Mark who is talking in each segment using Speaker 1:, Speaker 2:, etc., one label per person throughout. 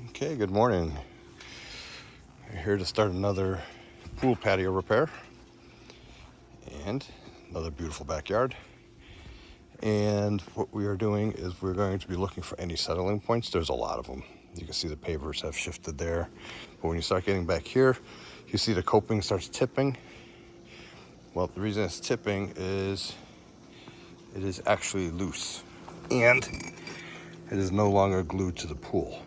Speaker 1: Okay, good morning. We're here to start another pool patio repair and another beautiful backyard. And what we are doing is we're going to be looking for any settling points. There's a lot of them. You can see the pavers have shifted there. But when you start getting back here, you see the coping starts tipping. Well, the reason it's tipping is it is actually loose and it is no longer glued to the pool.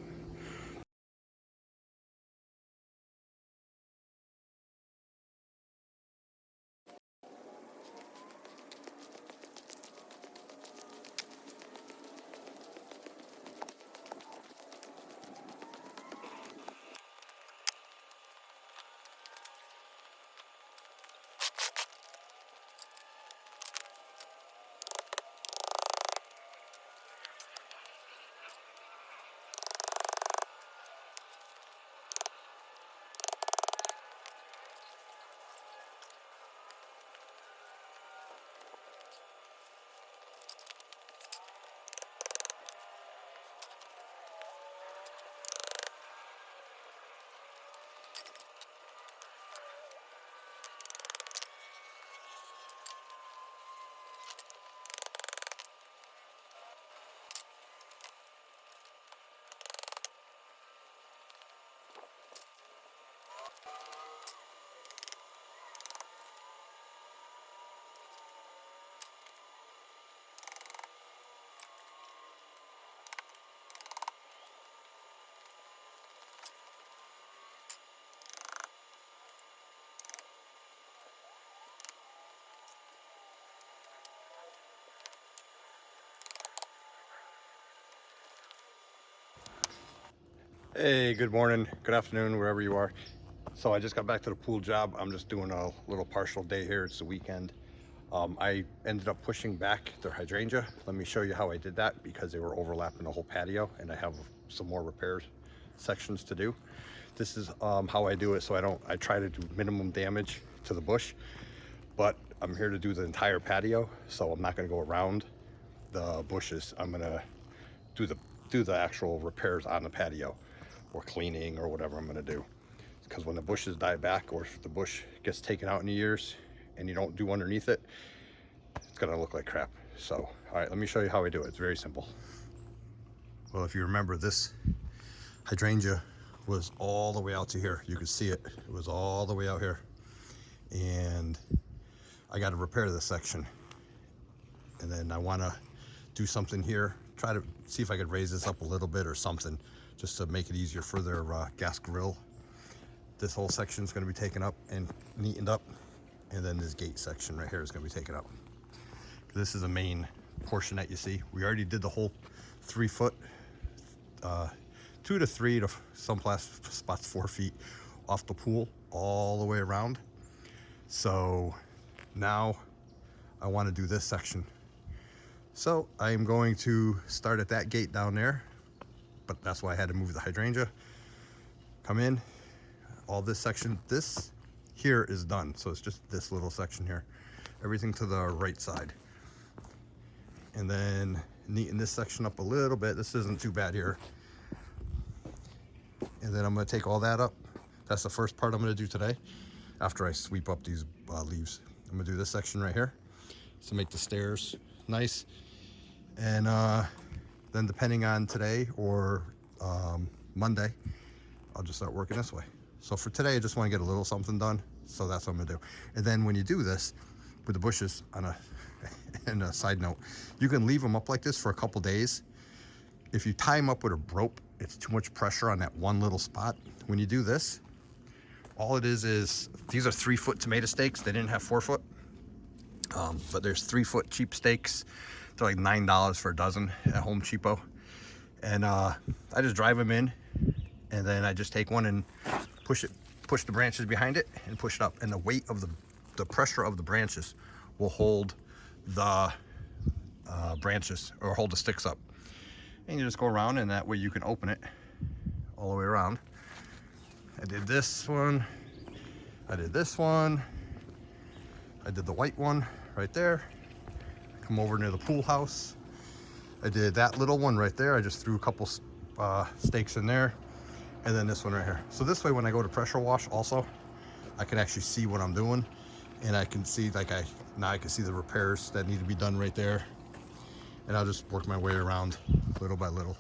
Speaker 1: Hey, good morning, good afternoon, wherever you are. So I just got back to the pool job. I'm just doing a little partial day here. It's the weekend. I ended up pushing back the hydrangea. Let me show you how I did that because they were overlapping the whole patio and I have some more repairs sections to do. This is how I do it. So I try to do minimum damage to the bush, but I'm here to do the entire patio. So I'm not gonna go around the bushes. I'm gonna do the actual repairs on the patio or cleaning or whatever I'm going to do, because when the bushes die back or if the bush gets taken out in the years and you don't do underneath it, it's going to look like crap. So all right, let me show you how I do it. It's very simple. Well, if you remember, this hydrangea was all the way out to here. You could see it. It was all the way out here, and I got to repair this section, and then I want to do something here, try to see if I could raise this up a little bit or something, just to make it easier for their gas grill. This whole section is going to be taken up and neatened up, and then this gate section right here is going to be taken up. This is the main portion that you see. We already did the whole 3 foot, 2 to 3 to some spots 4 feet off the pool all the way around. So now I want to do this section. So I am going to start at that gate down there, but that's why I had to move the hydrangea. Come in, all this section, this here is done. So it's just this little section here, everything to the right side. And then neaten this section up a little bit. This isn't too bad here. And then I'm gonna take all that up. That's the first part I'm gonna do today after I sweep up these leaves. I'm gonna do this section right here to make the stairs nice. And then depending on today or Monday, I'll just start working this way. So for today, I just want to get a little something done. So that's what I'm gonna do. And then when you do this with the bushes, and a side note, you can leave them up like this for a couple days. If you tie them up with a rope, it's too much pressure on that one little spot. When you do this, all it is these are 3 foot tomato stakes. They didn't have 4 foot, but there's 3 foot cheap stakes. They're like $9 for a dozen at Home Cheapo. And I just drive them in, and then I just take one and push the branches behind it and push it up. And the weight of the pressure of the branches will hold the branches or hold the sticks up. And you just go around, and that way you can open it all the way around. I did this one. I did this one. I did the white one right there. Come over near the pool house. I did that little one right there. I just threw a couple stakes in there. and then this one right here. So this way, when I go to pressure wash also, I can actually see what I'm doing, and I can see, like, now I can see the repairs that need to be done right there, and I'll just work my way around little by little.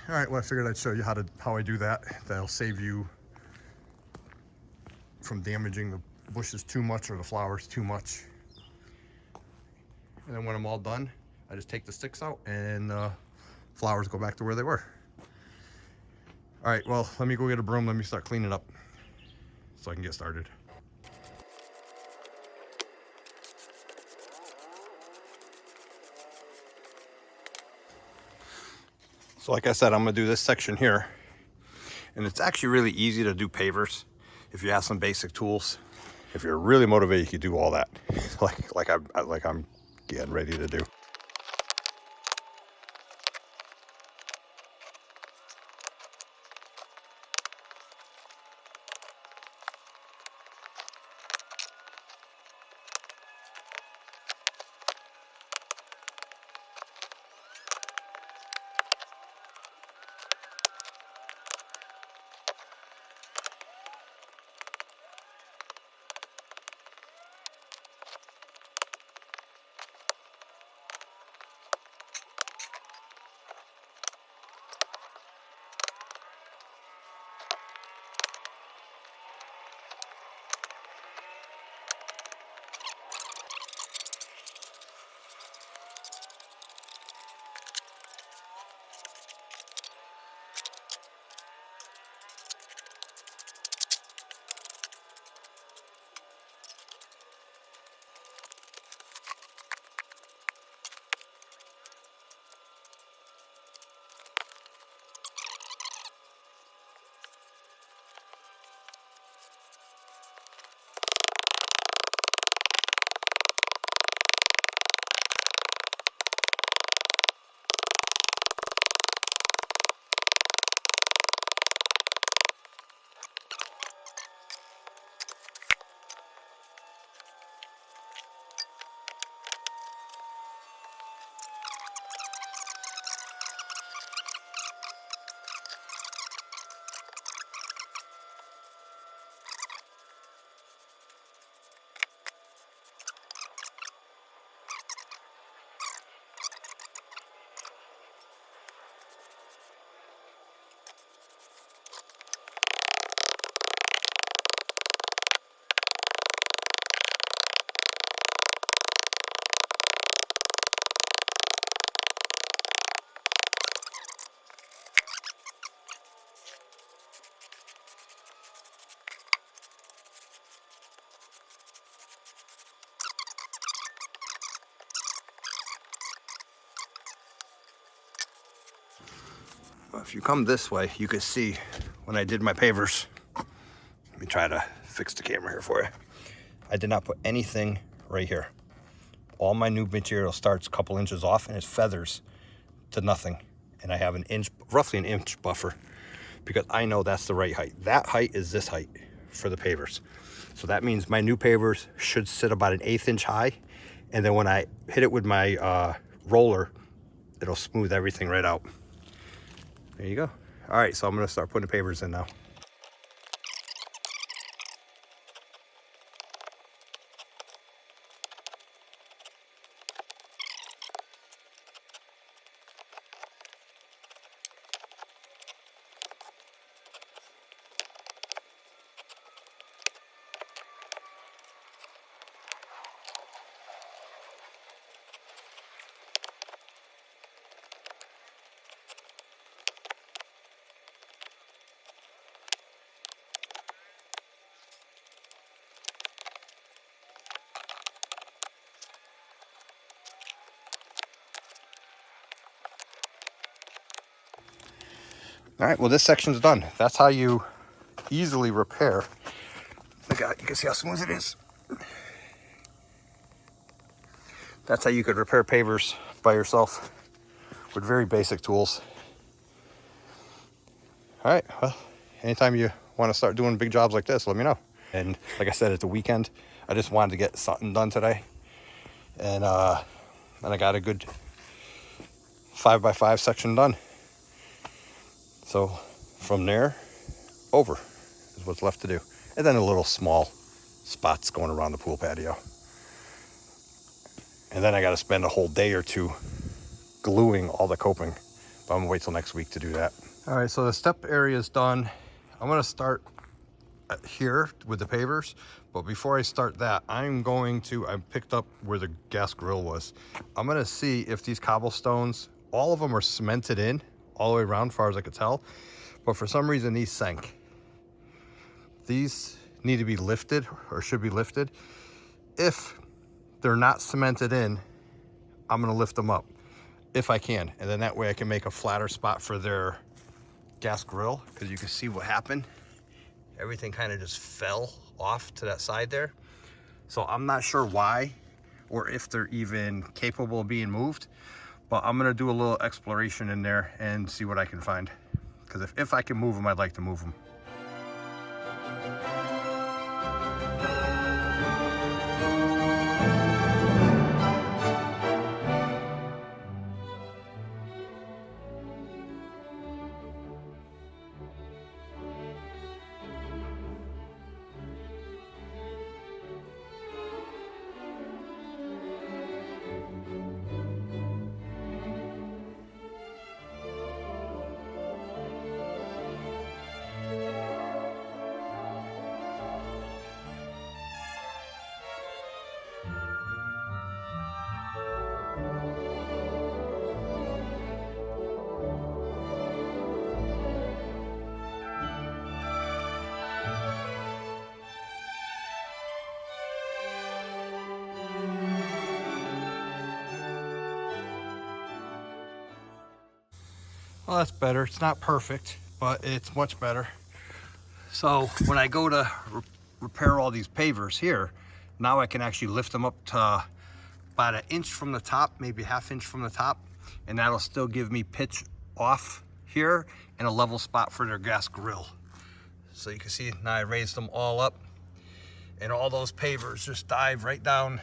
Speaker 1: All right, well, I figured I'd show you how I do that. That'll save you from damaging the bushes too much or the flowers too much. And then when I'm all done, I just take the sticks out and flowers go back to where they were. All right, well, let me go get a broom. Let me start cleaning up so I can get started. So like I said, I'm gonna do this section here. And it's actually really easy to do pavers if you have some basic tools. If you're really motivated, you can do all that, like I'm getting ready to do. If you come this way, you can see when I did my pavers. Let me try to fix the camera here for you. I did not put anything right here. All my new material starts a couple inches off and it feathers to nothing. And I have roughly an inch buffer, because I know that's the right height. That height is this height for the pavers. So that means my new pavers should sit about an 1/8 inch high. And then when I hit it with my roller, it'll smooth everything right out. There you go. All right, so I'm gonna start putting the pavers in now. All right, well, this section's done. That's how you easily repair. Look at it, you can see how smooth it is. That's how you could repair pavers by yourself with very basic tools. All right, well, anytime you want to start doing big jobs like this, let me know. And like I said, it's a weekend. I just wanted to get something done today. And I got a good 5x5 section done. So from there over is what's left to do. And then a little small spots going around the pool patio. And then I got to spend a whole day or two gluing all the coping. But I'm gonna wait till next week to do that. All right, so the step area is done. I'm gonna start here with the pavers. But before I start that, I picked up where the gas grill was. I'm gonna see if these cobblestones, all of them are cemented in all the way around, as far as I could tell. But for some reason, these sank. These need to be lifted, or should be lifted. If they're not cemented in, I'm gonna lift them up if I can. And then that way I can make a flatter spot for their gas grill, because you can see what happened. Everything kind of just fell off to that side there. So I'm not sure why, or if they're even capable of being moved, but I'm gonna do a little exploration in there and see what I can find. Because if I can move them, I'd like to move them. Well, that's better. It's not perfect, but it's much better. So when I go to repair all these pavers here, now I can actually lift them up to about 1 inch from the top, maybe 1/2 inch from the top, and that'll still give me pitch off here and a level spot for their gas grill. So you can see now I raised them all up, and all those pavers just dive right down.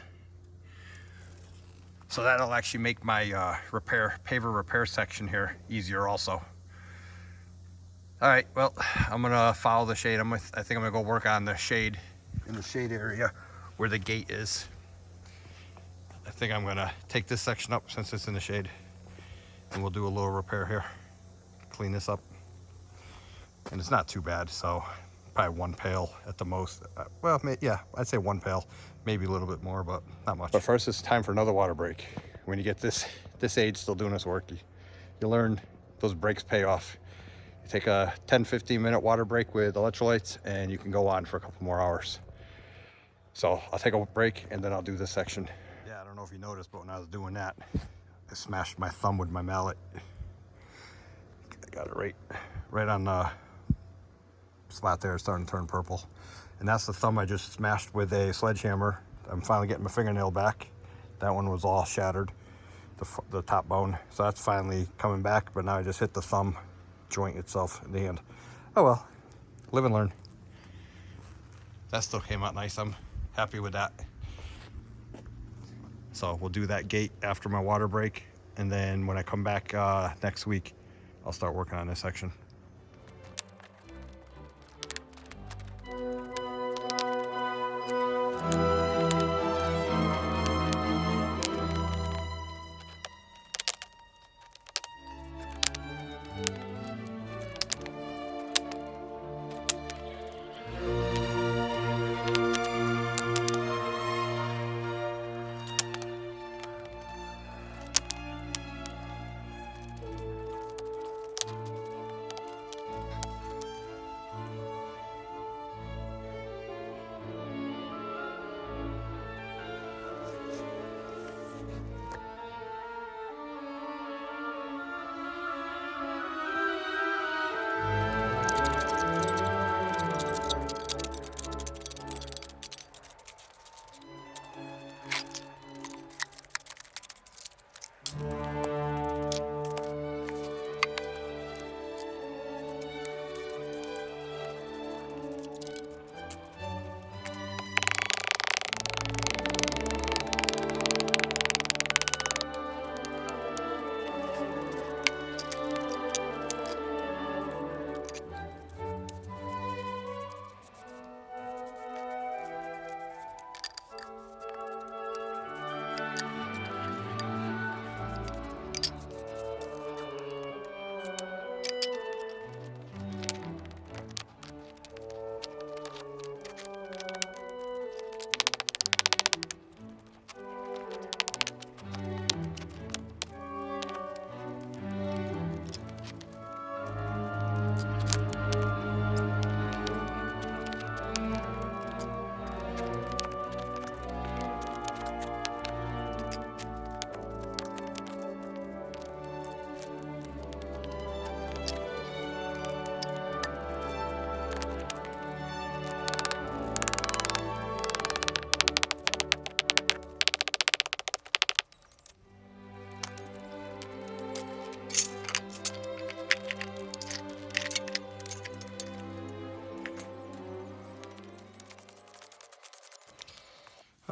Speaker 1: So that'll actually make my paver repair section here easier also. All right, well, I'm gonna follow the shade. I think I'm gonna go work on the shade, in the shade area where the gate is. I think I'm gonna take this section up since it's in the shade, and we'll do a little repair here. Clean this up. And it's not too bad, so probably 1 pail at the most. Well, yeah, I'd say 1 pail, maybe a little bit more, but not much. But first, it's time for another water break. When you get this age still doing this work, you learn those breaks pay off. You take a 10-15 minute water break with electrolytes, and you can go on for a couple more hours. So I'll take a break, and then I'll do this section. Yeah, I don't know if you noticed, but when I was doing that, I smashed my thumb with my mallet. I got it right on the spot there. It's starting to turn purple, and that's the thumb I just smashed with a sledgehammer. I'm finally getting my fingernail back. That one was all shattered, the top bone, so that's finally coming back. But now I just hit the thumb joint itself in the hand. Oh well, live and learn. That still came out nice. I'm happy with that. So we'll do that gate after my water break, and then when I come back next week, I'll start working on this section.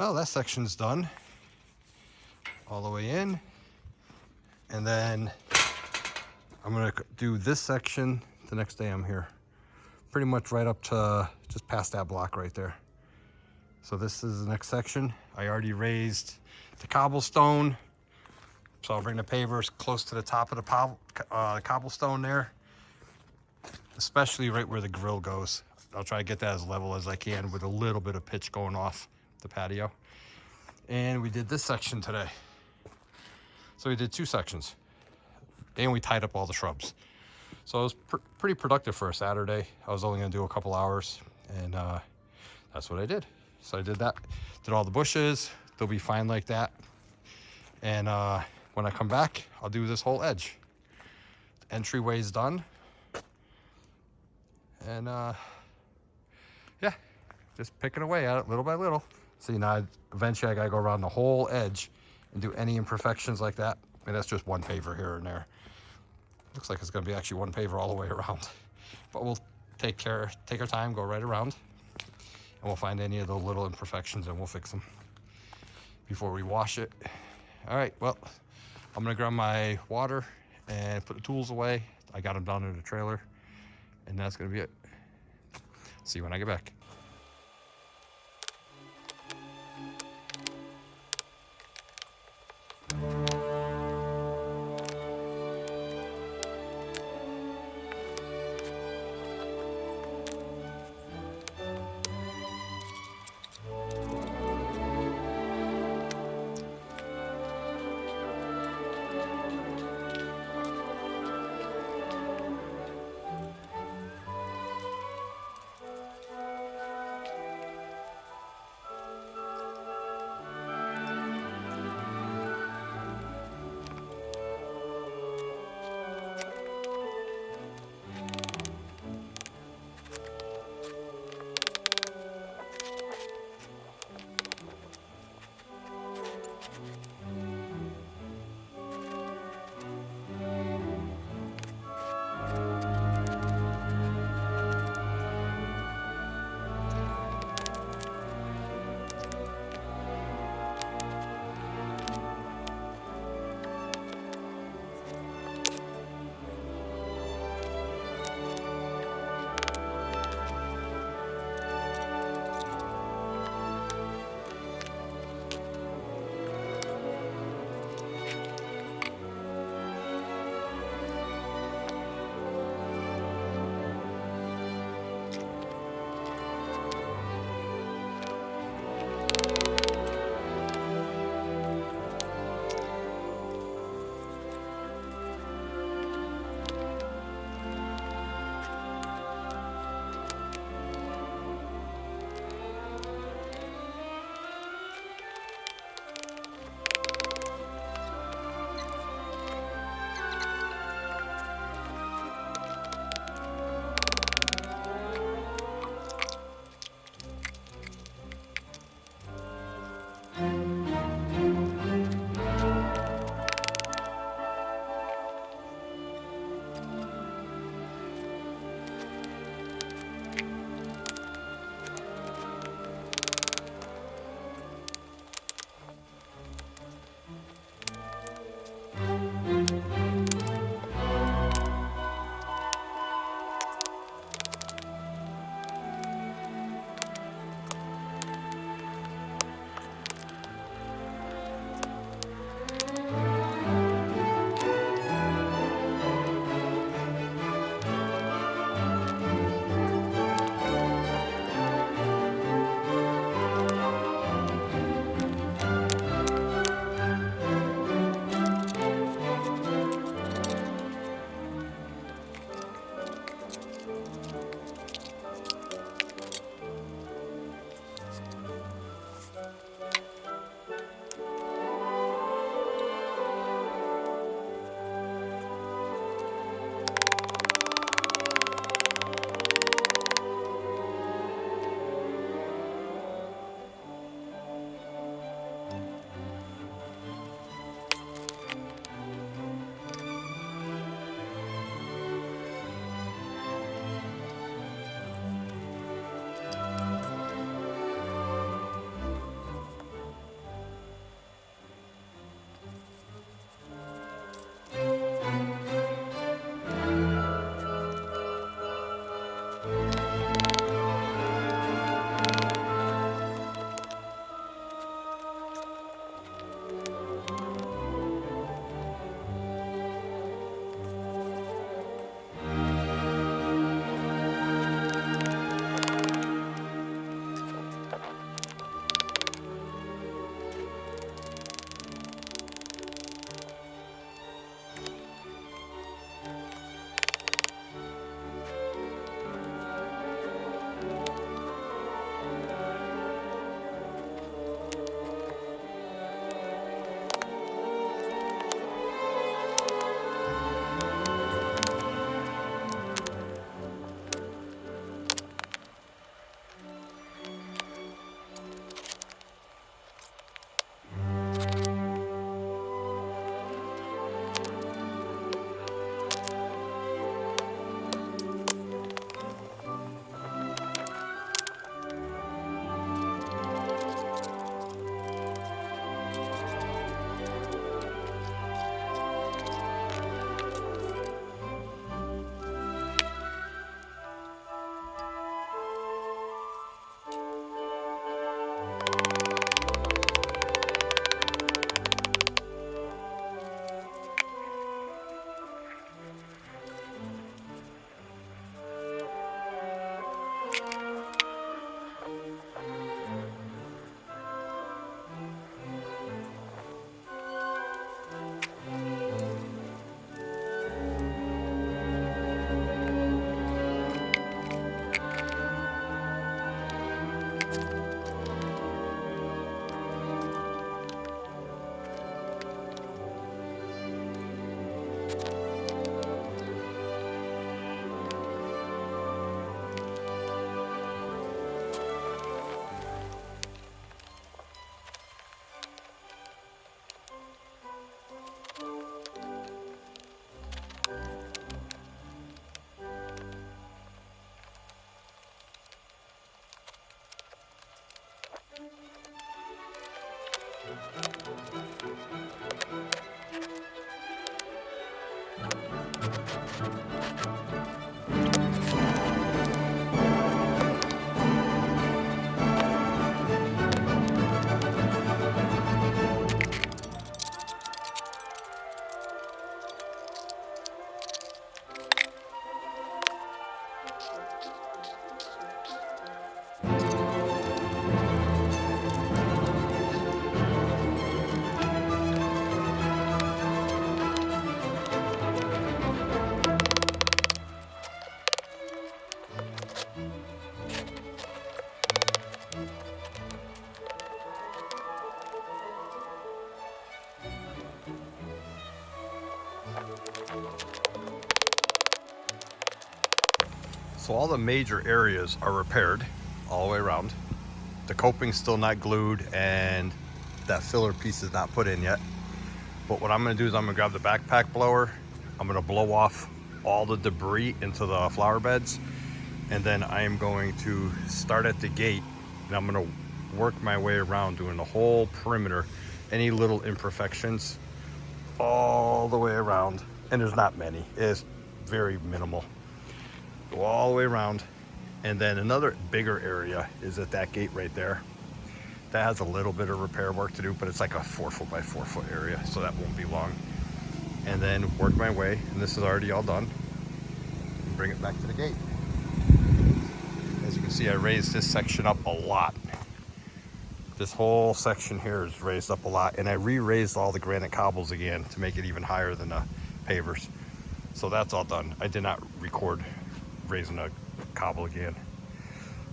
Speaker 1: Well, that section's done all the way in. And then I'm gonna do this section the next day I'm here. Pretty much right up to just past that block right there. So this is the next section. I already raised the cobblestone. So I'll bring the pavers close to the top of the cobblestone there, especially right where the grill goes. I'll try to get that as level as I can with a little bit of pitch going off the patio. And we did this section today. So we did 2 sections. And we tied up all the shrubs. So it was pretty productive for a Saturday. I was only gonna do a couple hours, and that's what I did. So I did that, did all the bushes. They'll be fine like that. And when I come back, I'll do this whole edge. The entryway's done. And yeah, just picking away at it little by little. See, now eventually I gotta go around the whole edge and do any imperfections like that. And that's just one paver here and there. Looks like it's gonna be actually one paver all the way around. But we'll take our time, go right around, and we'll find any of the little imperfections and we'll fix them before we wash it. All right, well, I'm gonna grab my water and put the tools away. I got them down in the trailer, and that's gonna be it. See you when I get back. So all the major areas are repaired all the way around. The coping's still not glued and that filler piece is not put in yet. But what I'm gonna do is I'm gonna grab the backpack blower. I'm gonna blow off all the debris into the flower beds. And then I am going to start at the gate and I'm gonna work my way around doing the whole perimeter, any little imperfections all the way around. And there's not many, it's very minimal. Go all the way around. And then another bigger area is at that gate right there. That has a little bit of repair work to do, but it's like a 4 foot by 4 foot area, so that won't be long. And then work my way, and this is already all done, and bring it back to the gate. As you can see, I raised this section up a lot. This whole section here is raised up a lot, and I re-raised all the granite cobbles again to make it even higher than the pavers. So that's all done. I did not record raising a cobble again.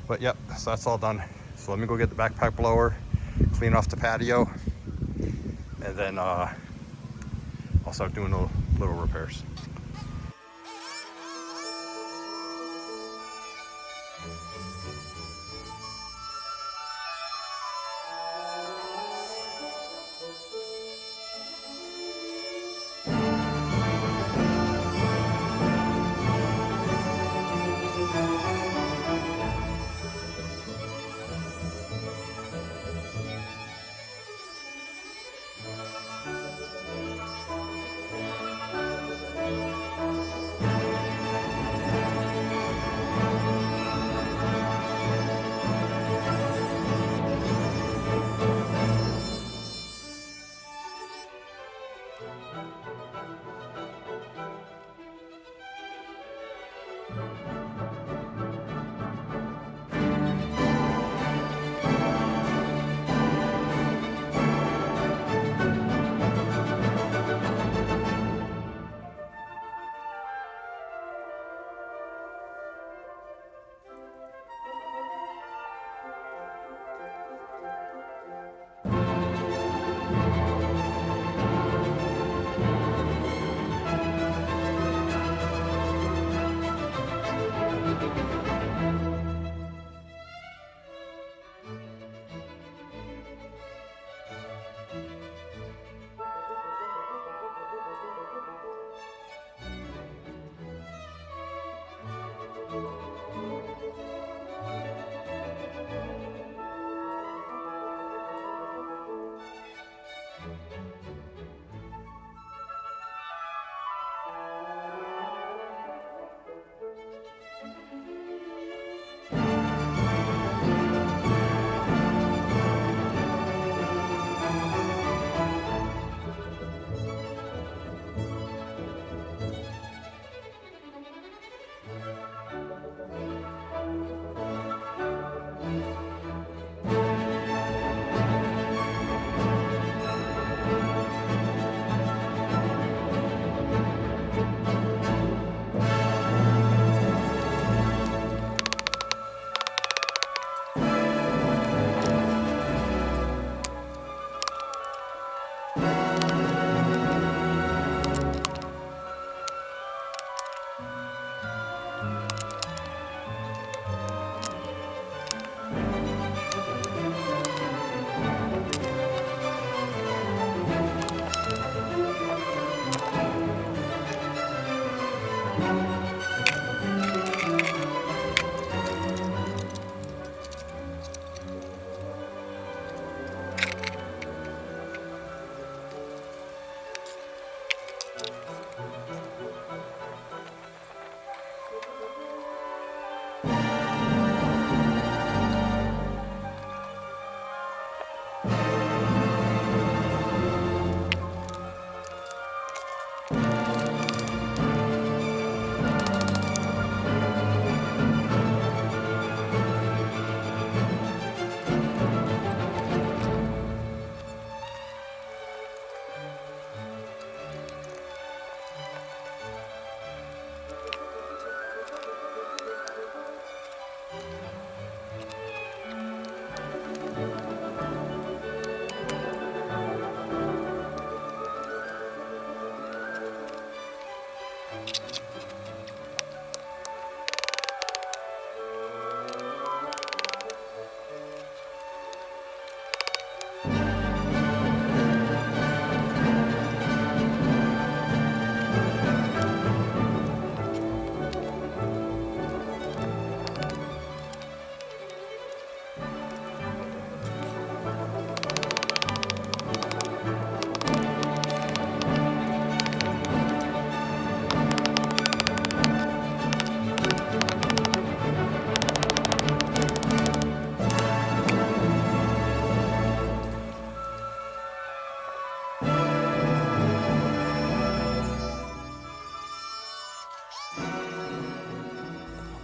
Speaker 1: But yep, so that's all done. So let me go get the backpack blower, clean off the patio, and then I'll start doing the little repairs.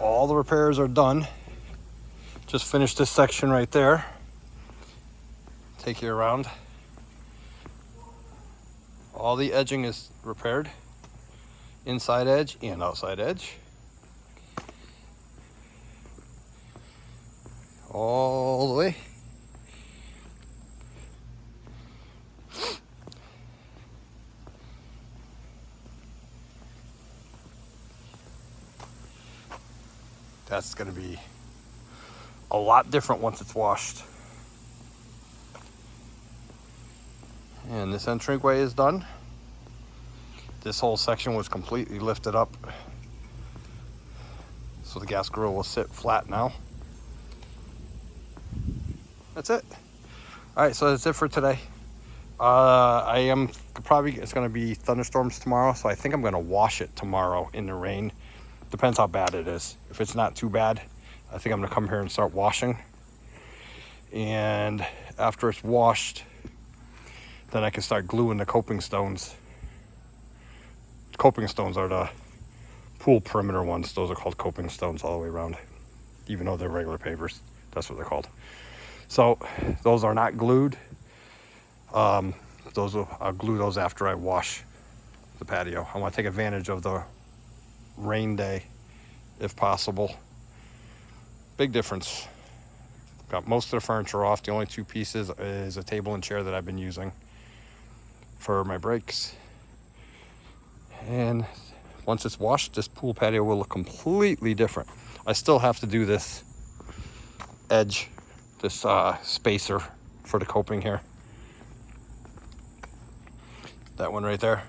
Speaker 1: all the repairs are done. Just finished this section right there. Take you around. All the edging is repaired. Inside edge and outside edge. All the way. That's going to be a lot different once it's washed. And this entryway is done. This whole section was completely lifted up, so the gas grill will sit flat now. That's it. All right, so that's it for today. It's going to be thunderstorms tomorrow, so I think I'm going to wash it tomorrow in the rain. Depends how bad it is. If it's not too bad, I think I'm going to come here and start washing. And after it's washed, then I can start gluing the coping stones. Coping stones are the pool perimeter ones. Those are called coping stones all the way around, even though they're regular pavers. That's what they're called. So those are not glued. I'll glue those after I wash the patio. I want to take advantage of the rain day if possible. Big difference. Got most of the furniture off. The only two pieces is a table and chair that I've been using for my breaks. And once it's washed, this pool patio will look completely different. I still have to do this edge, this spacer for the coping here. That one right there.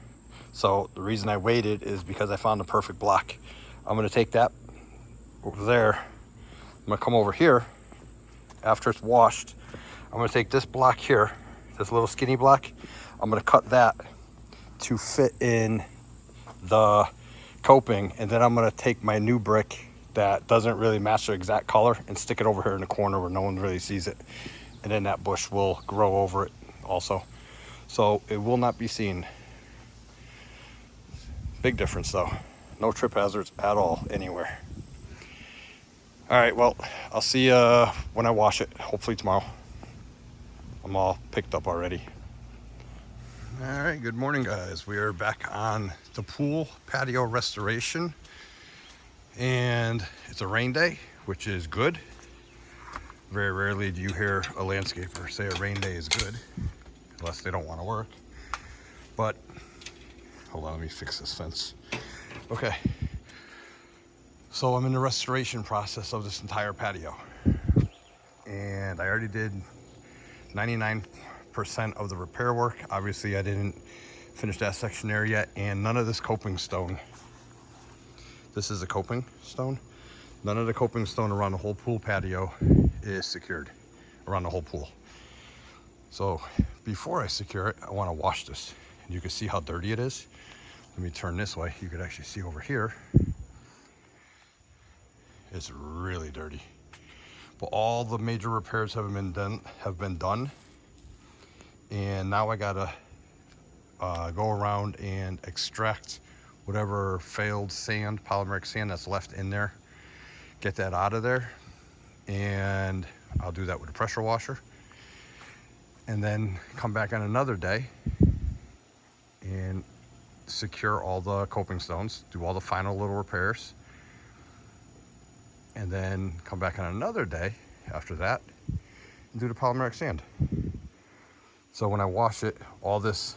Speaker 1: So the reason I waited is because I found the perfect block. I'm going to take that over there. I'm going to come over here after it's washed. I'm going to take this block here, this little skinny block. I'm going to cut that to fit in the coping, and then I'm going to take my new brick that doesn't really match the exact color and stick it over here in the corner where no one really sees it, and then that bush will grow over it also, so it will not be seen. Big difference though. No trip hazards at all anywhere. All right, well, I'll see you when I wash it, hopefully tomorrow. I'm all picked up already. All right, good morning guys. We are back on the pool patio restoration, and it's a rain day, which is good. Very rarely do you hear a landscaper say a rain day is good, unless they don't want to work. But hold on, let me fix this fence. Okay, so I'm in the restoration process of this entire patio, and I already did 99% of the repair work. Obviously I didn't finish that section there yet, and none of this coping stone, this is a coping stone, none of the coping stone around the whole pool patio is secured around the whole pool. So before I secure it, I want to wash this, and you can see how dirty it is. Let me turn this way. You could actually see over here, it's really dirty, but all the major repairs have been done. And now I gotta go around and extract whatever failed sand, polymeric sand that's left in there, get that out of there, and I'll do that with a pressure washer, and then come back on another day and secure all the coping stones, do all the final little repairs, and then come back on another day after that and do the polymeric sand. So when I wash it, all this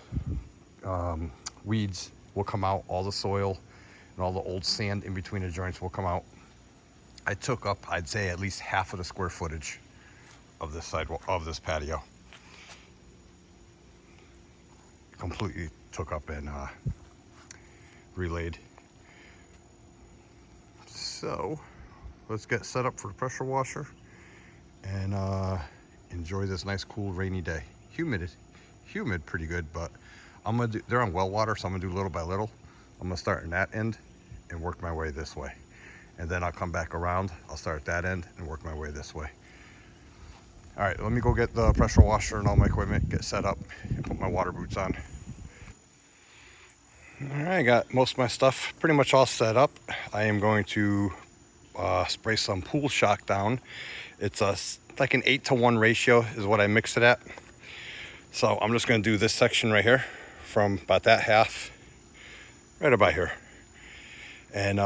Speaker 1: weeds will come out, all the soil and all the old sand in between the joints will come out. I took up, I'd say, at least half of the square footage of this sidewalk, of this patio. Completely took up and relayed. So let's get set up for the pressure washer and enjoy this nice, cool, rainy day. Humid pretty good, but they're on well water, so I'm gonna do little by little. I'm gonna start in that end and work my way this way, and then I'll come back around. I'll start at that end and work my way this way. All right, let me go get the pressure washer and all my equipment, get set up, and put my water boots on. All right, I got most of my stuff pretty much all set up. I am going to spray some pool shock down. It's like an 8-to-1 ratio is what I mix it at. So I'm just going to do this section right here from about that half right about here, and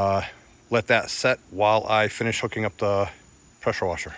Speaker 1: let that set while I finish hooking up the pressure washer.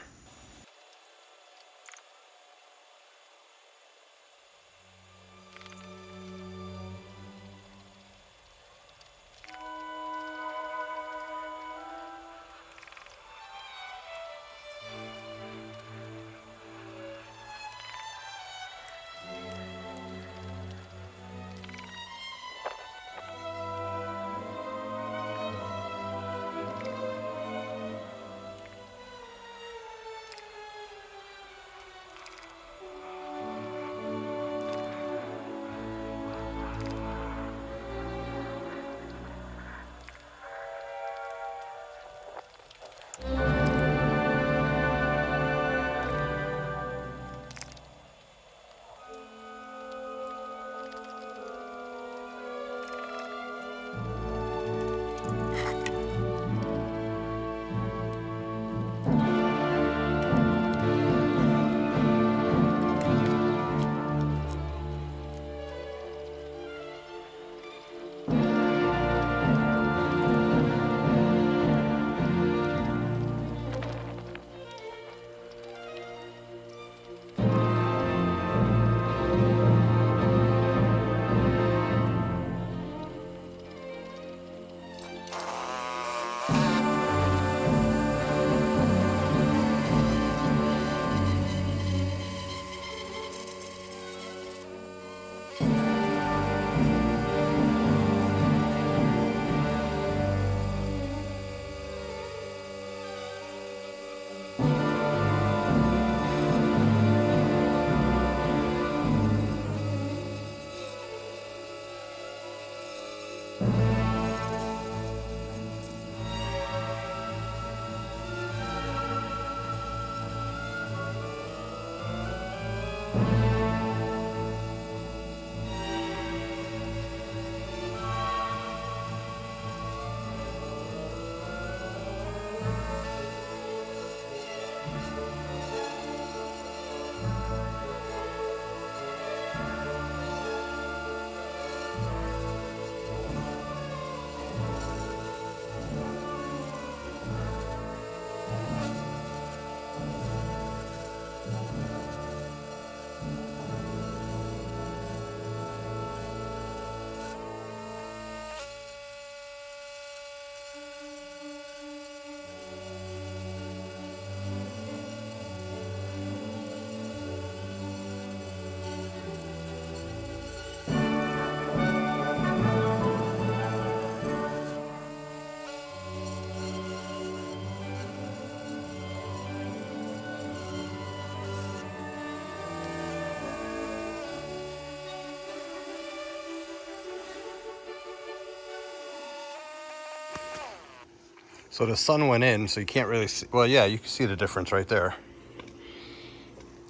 Speaker 1: So the sun went in, so you can't really see. Well, yeah, you can see the difference right there.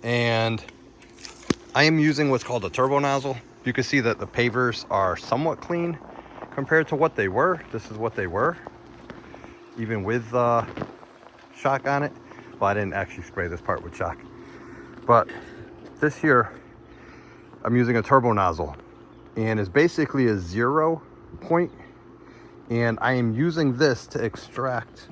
Speaker 1: And I am using what's called a turbo nozzle. You can see that the pavers are somewhat clean compared to what they were. This is what they were, even with shock on it. Well, I didn't actually spray this part with shock. But this here, I'm using a turbo nozzle, and it's basically a 0 point. And I am using this to extract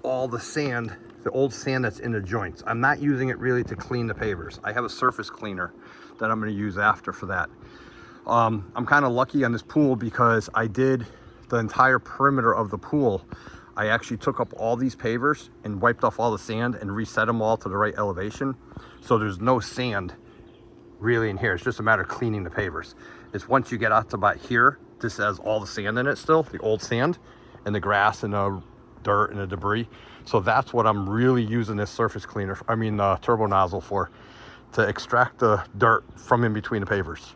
Speaker 1: all the sand, the old sand that's in the joints. I'm not using it really to clean the pavers. I have a surface cleaner that I'm going to use after for that. I'm kind of lucky on this pool because I did the entire perimeter of the pool. I actually took up all these pavers and wiped off all the sand and reset them all to the right elevation. So there's no sand really in here. It's just a matter of cleaning the pavers. It's once you get out to about here, this has all the sand in it still, the old sand and the grass and the dirt and the debris. So that's what I'm really using this surface cleaner, turbo nozzle for, to extract the dirt from in between the pavers.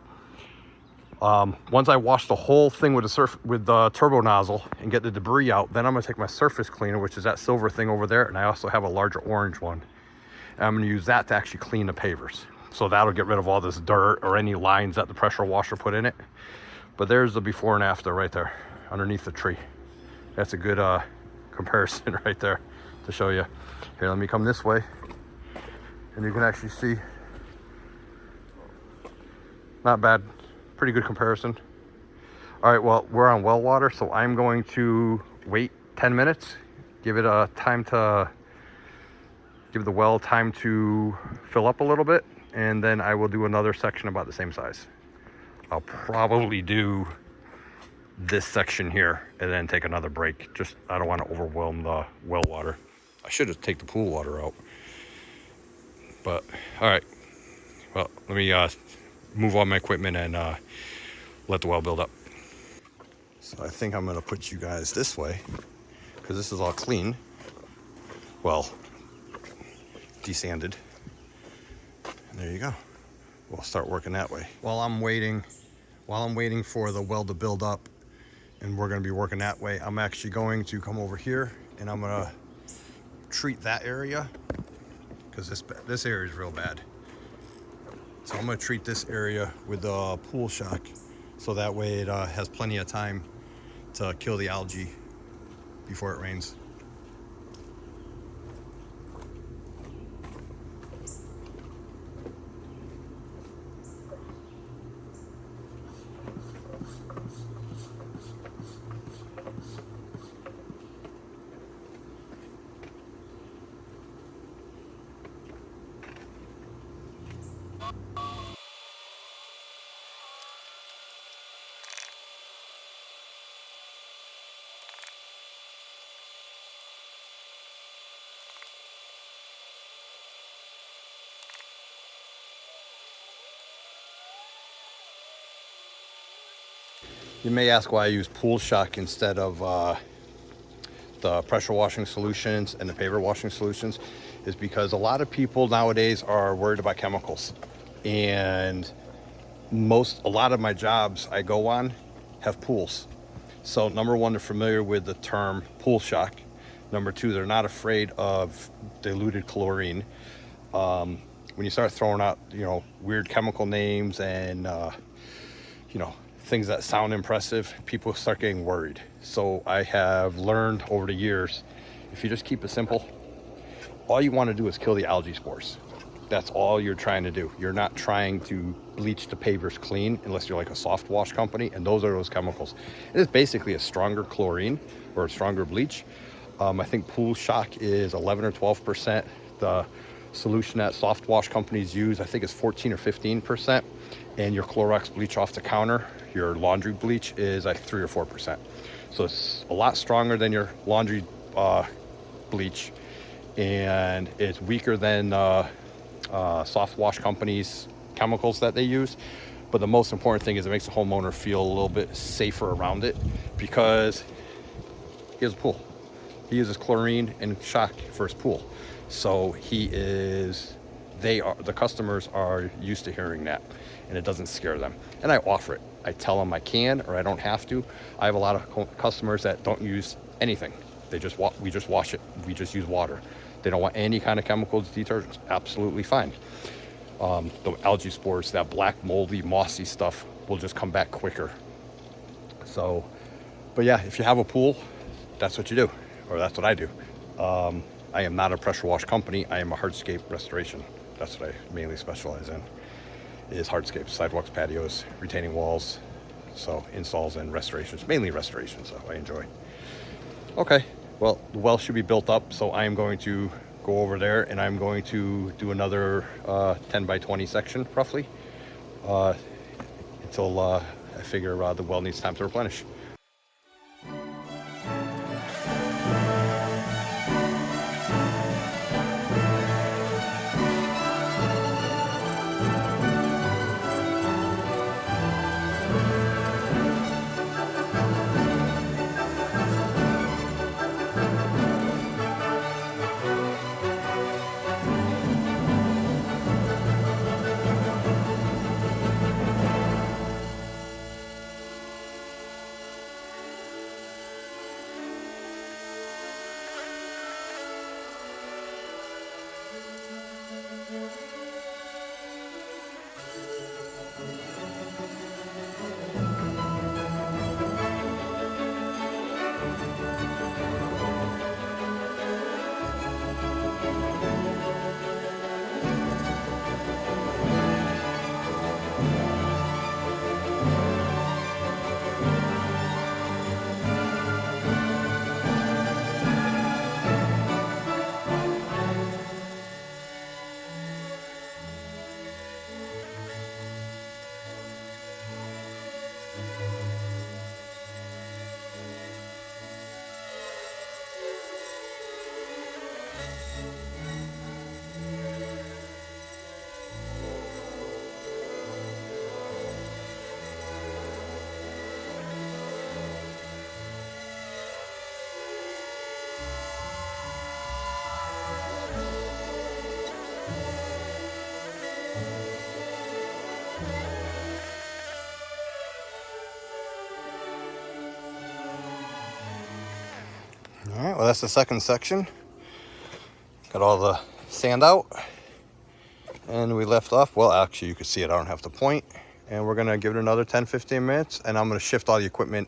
Speaker 1: Once I wash the whole thing with the turbo nozzle and get the debris out, then I'm gonna take my surface cleaner, which is that silver thing over there, and I also have a larger orange one. And I'm gonna use that to actually clean the pavers. So that'll get rid of all this dirt or any lines that the pressure washer put in it. But there's the before and after right there underneath the tree. That's a good comparison right there to show you. Here, let me come this way, and you can actually see. Not bad, pretty good comparison. All right, well, we're on well water, so I'm going to wait 10 minutes, give it a time to, give the well time to fill up a little bit, and then I will do another section about the same size. I'll probably do this section here and then take another break. Just, I don't want to overwhelm the well water. I should have taken the pool water out. But, all right. Well, let me move all my equipment and let the well build up. So I think I'm going to put you guys this way because this is all clean. Well, desanded. And there you go. We'll start working that way. While I'm waiting for the well to build up and we're going to be working that way, I'm actually going to come over here and I'm going to treat that area because this area is real bad. So I'm going to treat this area with the pool shock so that way it has plenty of time to kill the algae before it rains. You may ask why I use pool shock instead of the pressure washing solutions and the paver washing solutions. Is because a lot of people nowadays are worried about chemicals, and a lot of my jobs I go on have pools. So number one, they're familiar with the term pool shock. Number two, they're not afraid of diluted chlorine. When you start throwing out, weird chemical names and things that sound impressive, people start getting worried. So I have learned over the years, if you just keep it simple, all you want to do is kill the algae spores. That's all you're trying to do. You're not trying to bleach the pavers clean unless you're like a soft wash company, and those are those chemicals. It is basically a stronger chlorine or a stronger bleach. I think pool shock is 11 or 12%. The solution that soft wash companies use, I think, is 14 or 15%. And your Clorox bleach off the counter, your laundry bleach, is like 3 or 4%. So it's a lot stronger than your laundry bleach, and it's weaker than soft wash companies' chemicals that they use. But the most important thing is it makes the homeowner feel a little bit safer around it, because he has a pool. He uses chlorine and shock for his pool. So the customers are used to hearing that, and it doesn't scare them. And I offer it. I tell them I can, or I don't have to. I have a lot of customers that don't use anything. We just wash it. We just use water. They don't want any kind of chemicals, detergents. Absolutely fine. The algae spores, that black, moldy, mossy stuff, will just come back quicker. So, but yeah, if you have a pool, that's what you do, or that's what I do. I am not a pressure wash company. I am a hardscape restoration. That's what I mainly specialize in, is hardscapes, sidewalks, patios, retaining walls. So installs and restorations, mainly restorations, so I enjoy. Okay, well, the well should be built up, so I am going to go over there and I'm going to do another 10 by 20 section, roughly, until I figure the well needs time to replenish. All right, well, that's the second section. Got all the sand out. And we left off, well, actually, you can see it. I don't have to point. And we're going to give it another 10-15 minutes. And I'm going to shift all the equipment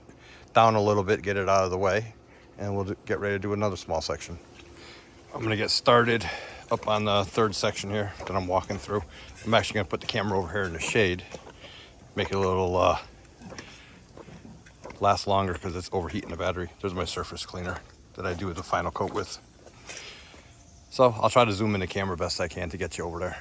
Speaker 1: down a little bit, get it out of the way. And we'll get ready to do another small section. I'm going to get started up on the third section here that I'm walking through. I'm actually going to put the camera over here in the shade. Make it a little last longer because it's overheating the battery. There's my surface cleaner that I do the final coat with. So I'll try to zoom in the camera best I can to get you over there.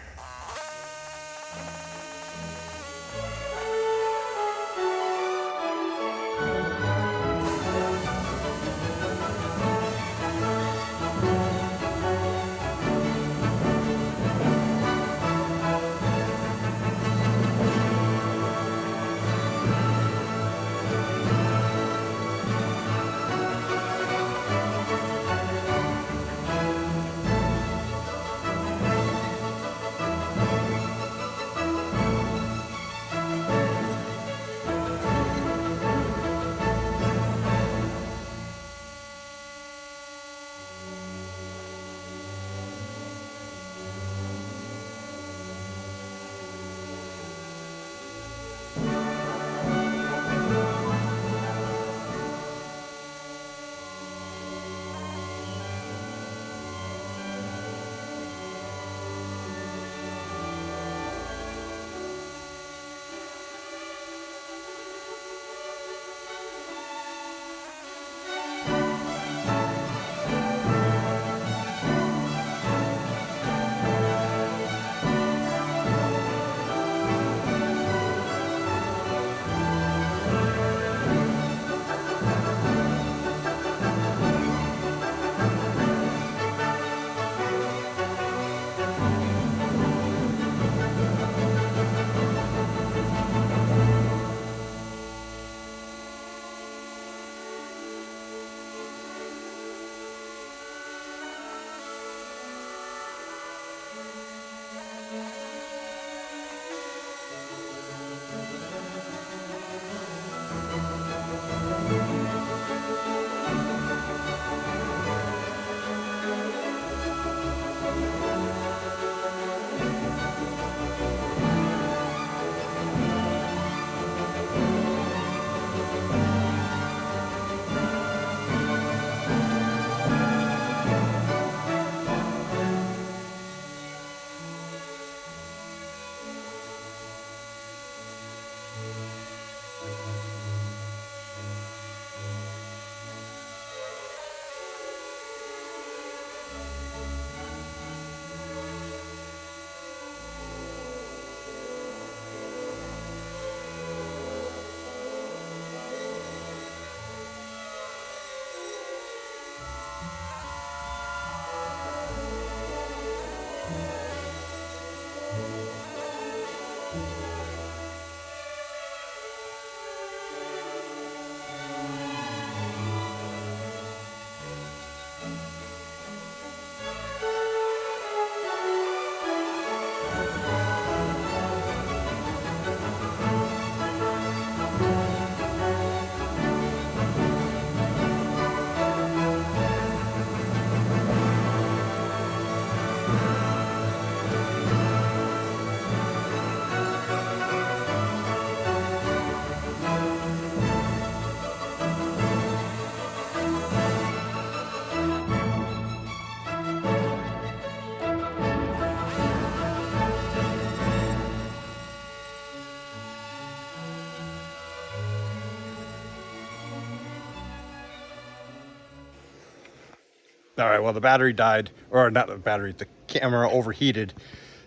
Speaker 1: All right, well, the battery died, or not the battery, the camera overheated.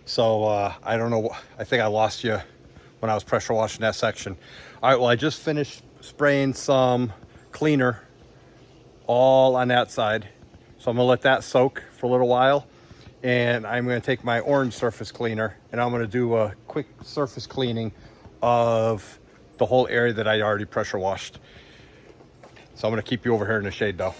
Speaker 1: So I don't know, I think I lost you when I was pressure washing that section. All right, well, I just finished spraying some cleaner all on that side. So I'm gonna let that soak for a little while. and I'm going to take my orange surface cleaner and I'm going to do a quick surface cleaning of the whole area that I already pressure washed. So I'm going to keep you over here in the shade though.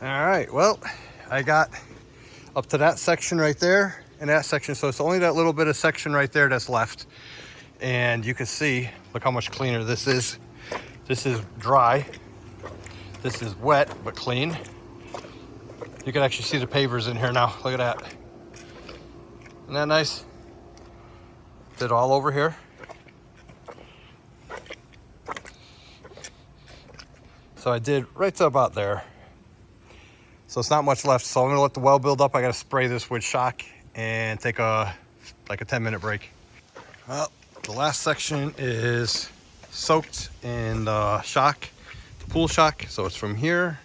Speaker 1: All right, well, I got up to that section right there and that section. So it's only that little bit of section right there that's left. And you can see, look how much cleaner this is. This is dry. This is wet, but clean. You can actually see the pavers in here now. Look at that. Isn't that nice? Did all over here. So I did right to about there. So it's not much left. So I'm gonna let the well build up. I gotta spray this with shock and take like a 10-minute break. Well, the last section is soaked in shock, the pool shock. So it's from here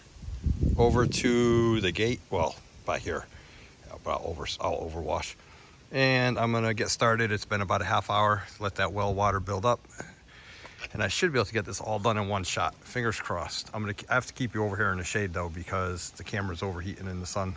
Speaker 1: over to the gate. Well, by here, I'll overwash. And I'm gonna get started. It's been about a half hour. Let that well water build up. And I should be able to get this all done in one shot. Fingers crossed. I have to keep you over here in the shade though, because the camera's overheating in the sun.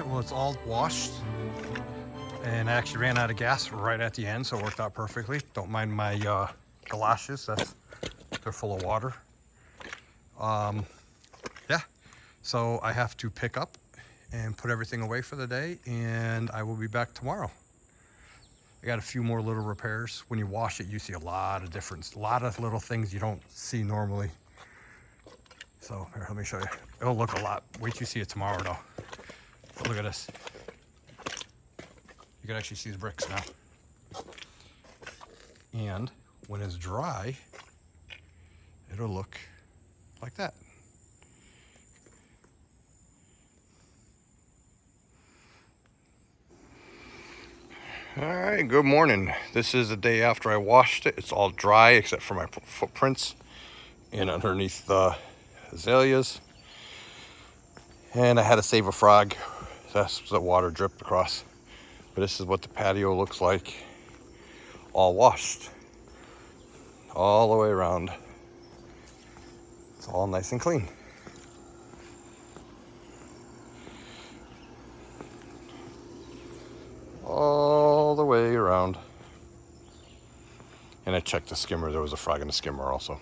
Speaker 1: Well, it's all washed And I actually ran out of gas right at the end, so it worked out perfectly. Don't mind my galoshes, they're full of water. Yeah, so I have to pick up and put everything away for the day, and I will be back tomorrow. I got a few more little repairs. When you wash it, you see a lot of difference, a lot of little things you don't see normally. So here, let me show you. It'll look a lot. Wait till you see it tomorrow though. But look at this. You can actually see the bricks now. And when it's dry, it'll look like that. All right, good morning. This is the day after I washed it. It's all dry except for my footprints and underneath the azaleas. And I had to save a frog. That's the water dripped across. But this is what the patio looks like, all washed, all the way around. It's all nice and clean. All the way around. And I checked the skimmer. There was a frog in the skimmer also.